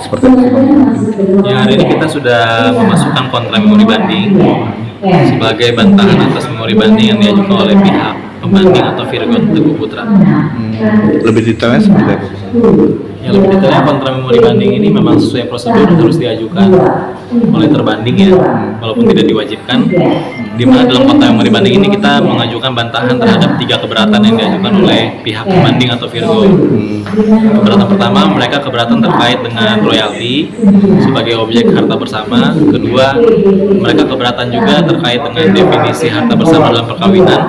seperti apa sih Bang? Ya, hari ini kita sudah memasukkan kontra memori banding sebagai bantahan atas memori banding yang diajukan oleh pihak pembanding atau Virgon Teguh Putra. Lebih detailnya seperti apa? Yang lebih detailnya kontra memori banding ini memang sesuai prosedur harus diajukan oleh terbanding ya, walaupun tidak diwajibkan. Di mana dalam kontra memori banding ini kita mengajukan bantahan terhadap 3 keberatan yang diajukan oleh pihak pembanding atau Virgon. Keberatan pertama, mereka keberatan terkait dengan royalti sebagai objek harta bersama. Kedua, mereka keberatan juga terkait dengan definisi harta bersama dalam perkawinan.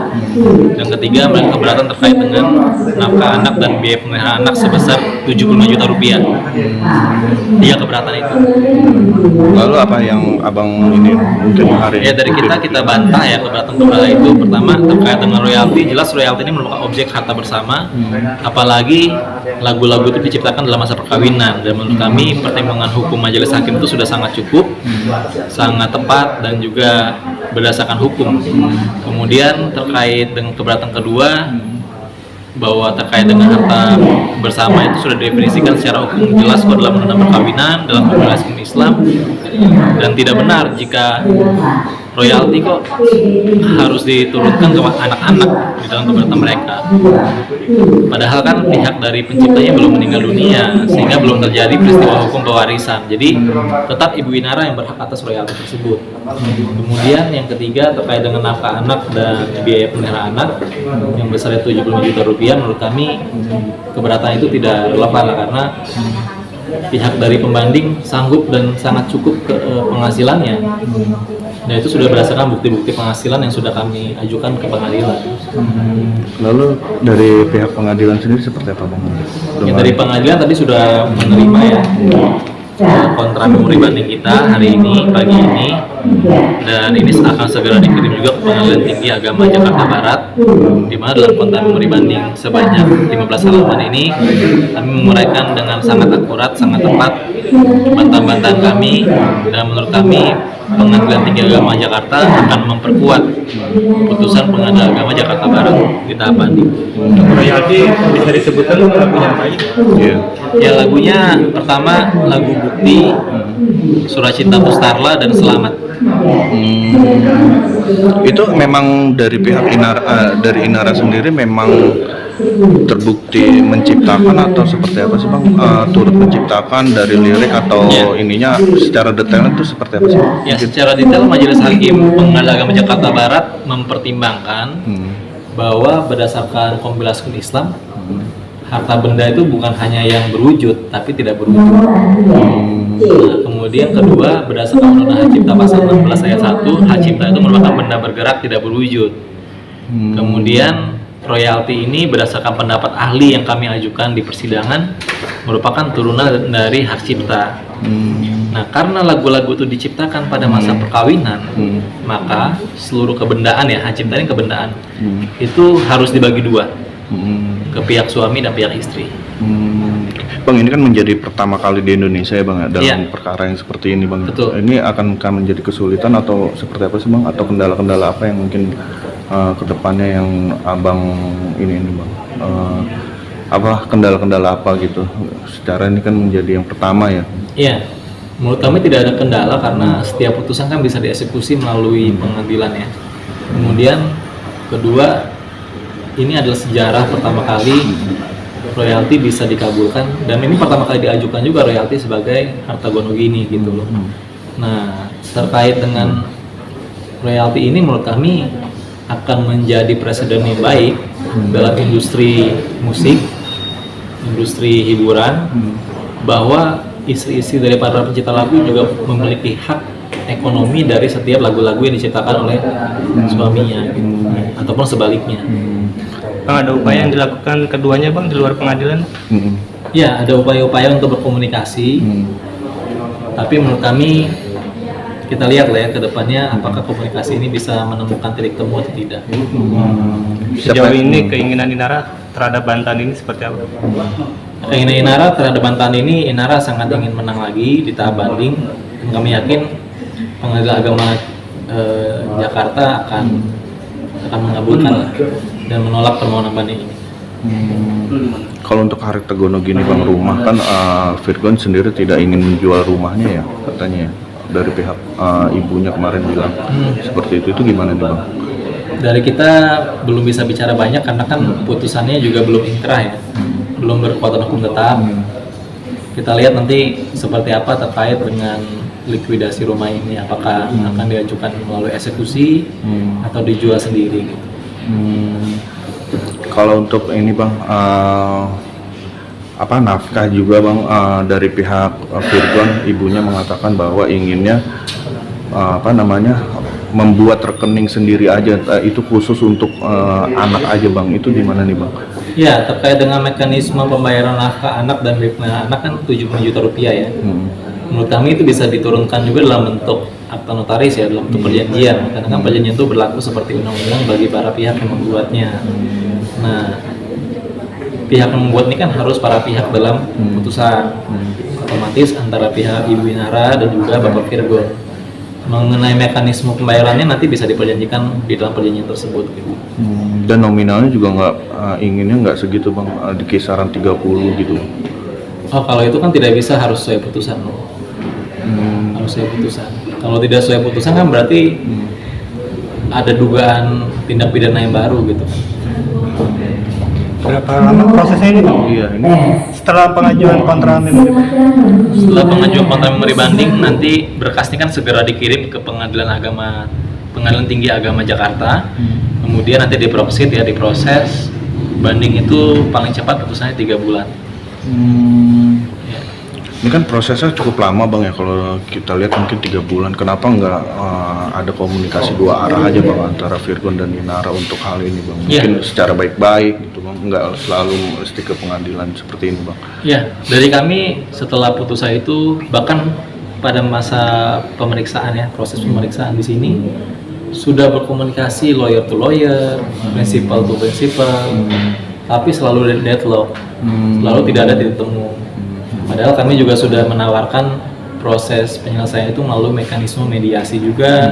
Dan ketiga, mereka keberatan terkait dengan nafkah anak dan biaya pemeliharaan anak sebesar 75 juta rupiah. 3 keberatan itu. Lalu apa yang abang ini mungkin hari Ya, dari kita bantah ya keberatan itu. Pertama, terkait dengan royalti. Jelas royalti ini merupakan objek harta bersama. Apalagi lagu-lagu itu diciptakan dalam masa perkawinan. Dan menurut kami pertimbangan hukum majelis hakim itu sudah sangat cukup, sangat tepat, dan juga berdasarkan hukum. Kemudian terkait dengan keberatan kedua, bahwa terkait dengan harta bersama itu sudah didefinisikan secara hukum jelas kok dalam undang-undang perkawinan, dalam regulasi Islam, dan tidak benar jika royalti kok harus diturunkan ke anak-anak di dalam keberatan mereka. Padahal kan pihak dari penciptanya belum meninggal dunia, sehingga belum terjadi peristiwa hukum pewarisan. Jadi tetap Ibu Inara yang berhak atas royalti tersebut. Kemudian yang ketiga terkait dengan nafkah anak dan biaya pemeliharaan anak yang besarnya 75 juta rupiah, menurut kami keberatan itu tidak relevan karena pihak dari pembanding sanggup dan sangat cukup ke penghasilannya. Nah, itu sudah berdasarkan bukti-bukti penghasilan yang sudah kami ajukan ke pengadilan. Lalu dari pihak pengadilan sendiri seperti apa Bang? Ya, dari pengadilan tadi sudah menerima ya kontra memori banding kita hari ini, pagi ini, dan ini akan segera dikirim juga ke Pengadilan Tinggi Agama Jakarta Barat, di mana dalam kontra memori banding sebanyak 15 halaman ini kami menguraikan dengan sangat akurat, sangat tepat bantahan-bantahan kami, dan menurut kami Pengadilan Tinggi Agama Jakarta akan memperkuat putusan Pengadilan Agama Jakarta Barat di tahap banding. Royalti bisa disebutkan lagunya apa aja? Ya, lagunya pertama lagu Bukti, Suracinta Mustarla, dan Selamat. Itu memang dari pihak dari Inara sendiri memang terbukti menciptakan atau seperti apa sih Bang? Turut menciptakan dari lirik atau ininya secara detailnya itu seperti apa sih? Ya, secara detail Majelis Hakim Pengadilan Agama Jakarta Barat mempertimbangkan bahwa berdasarkan kompilasi Islam, harta benda itu bukan hanya yang berwujud tapi tidak berwujud. Nah, kemudian kedua, berdasarkan Undang-Undang Hak Cipta pasal 16 ayat 1, hak cipta itu merupakan benda bergerak tidak berwujud. Kemudian royalti ini berdasarkan pendapat ahli yang kami ajukan di persidangan merupakan turunan dari hak cipta. Nah, karena lagu-lagu itu diciptakan pada masa perkawinan, maka seluruh kebendaan ya, hak cipta ini kebendaan, itu harus dibagi dua, ke pihak suami dan pihak istri. Bang, ini kan menjadi pertama kali di Indonesia ya Bang dalam perkara yang seperti ini Bang. Betul. Ini akan menjadi kesulitan atau seperti apa sih Bang? Atau kendala-kendala apa yang mungkin kedepannya yang abang ini Bang? Apa kendala-kendala apa gitu? Secara ini kan menjadi yang pertama ya. Iya, menurut kami tidak ada kendala karena setiap putusan kan bisa dieksekusi melalui pengadilan ya. Kemudian kedua, ini adalah sejarah pertama kali royalti bisa dikabulkan, dan ini pertama kali diajukan juga royalti sebagai harta gonogini gitu loh. Nah, terkait dengan royalti ini menurut kami akan menjadi presiden yang baik dalam industri musik, industri hiburan, bahwa istri-istri dari para pencipta lagu juga memiliki hak ekonomi dari setiap lagu-lagu yang diciptakan oleh suaminya gitu, ataupun sebaliknya. Bang, ada upaya yang dilakukan keduanya Bang di luar pengadilan? Ya, ada upaya-upaya untuk berkomunikasi, tapi menurut kami kita lihat lah ya ke depannya apakah komunikasi ini bisa menemukan titik temu atau tidak. Sejauh ini keinginan Inara terhadap bantahan ini seperti apa? Keinginan Inara terhadap bantahan ini, Inara sangat ingin menang lagi di tahap banding. Kami yakin Pengadilan Agama Jakarta akan mengabulkan dan menolak permohonan banding ini. Kalau untuk Haritegono gini bang, rumah kan Virgon sendiri tidak ingin menjual rumahnya ya katanya ya, dari pihak ibunya kemarin bilang seperti itu gimana nih bang? Dari kita belum bisa bicara banyak karena kan putusannya juga belum inkrah ya, belum berkekuatan hukum tetap. Kita lihat nanti seperti apa terkait dengan likuidasi rumah ini, apakah akan diajukan melalui eksekusi atau dijual sendiri gitu. Kalau untuk ini bang, nafkah juga bang, dari pihak Virgon ibunya mengatakan bahwa inginnya membuat rekening sendiri aja, itu khusus untuk anak aja bang, itu gimana nih bang? Ya, terkait dengan mekanisme pembayaran nafkah anak dan bimbingan anak kan 70 juta rupiah ya. Menurut kami itu bisa diturunkan juga dalam bentuk akta notaris ya, dalam bentuk perjanjian, karena kan perjanjian itu berlaku seperti undang-undang bagi para pihak yang membuatnya. Nah, pihak yang membuat ini kan harus para pihak dalam putusan, otomatis antara pihak Ibu Inara dan juga Bapak Virgon. Mengenai mekanisme pembayarannya nanti bisa diperjanjikan di dalam perjanjian tersebut gitu. Dan nominalnya juga inginnya nggak segitu bang, di kisaran 30 gitu. Oh, kalau itu kan tidak bisa, harus sesuai putusan. Harus sesuai putusan. Kalau tidak sesuai putusan kan berarti ada dugaan tindak pidana yang baru gitu. Berapa lama prosesnya ini bang? Iya, ini Setelah pengajuan kontra memori. Setelah pengajuan kontra memori banding, nanti berkasnya kan segera dikirim ke Pengadilan Tinggi Agama Jakarta. Kemudian nanti diproses. Banding itu paling cepat putusannya 3 bulan. Ini kan prosesnya cukup lama bang ya, kalau kita lihat mungkin 3 bulan. Kenapa nggak ada komunikasi dua arah aja bang antara Virgon dan Inara untuk hal ini bang? Mungkin secara baik-baik gitu bang, nggak selalu mesti ke pengadilan seperti ini bang. Ya, dari kami setelah putusan itu, bahkan pada masa pemeriksaan ya, proses pemeriksaan di sini sudah berkomunikasi lawyer to lawyer, principal to principal, tapi selalu deadlock, selalu tidak ada titik temu. Padahal kami juga sudah menawarkan proses penyelesaian itu melalui mekanisme mediasi juga,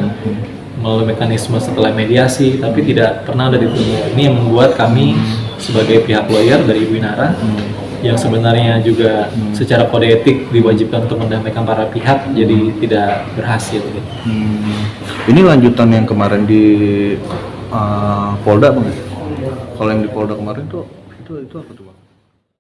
melalui mekanisme setelah mediasi, tapi tidak pernah ada titik temu. Ini yang membuat kami sebagai pihak lawyer dari Ibu Inara, yang sebenarnya juga secara kode etik diwajibkan untuk mendamaikan para pihak, jadi tidak berhasil. Gitu. Ini lanjutan yang kemarin di Polda bang. Kalau yang di Polda kemarin itu apa tuh bang?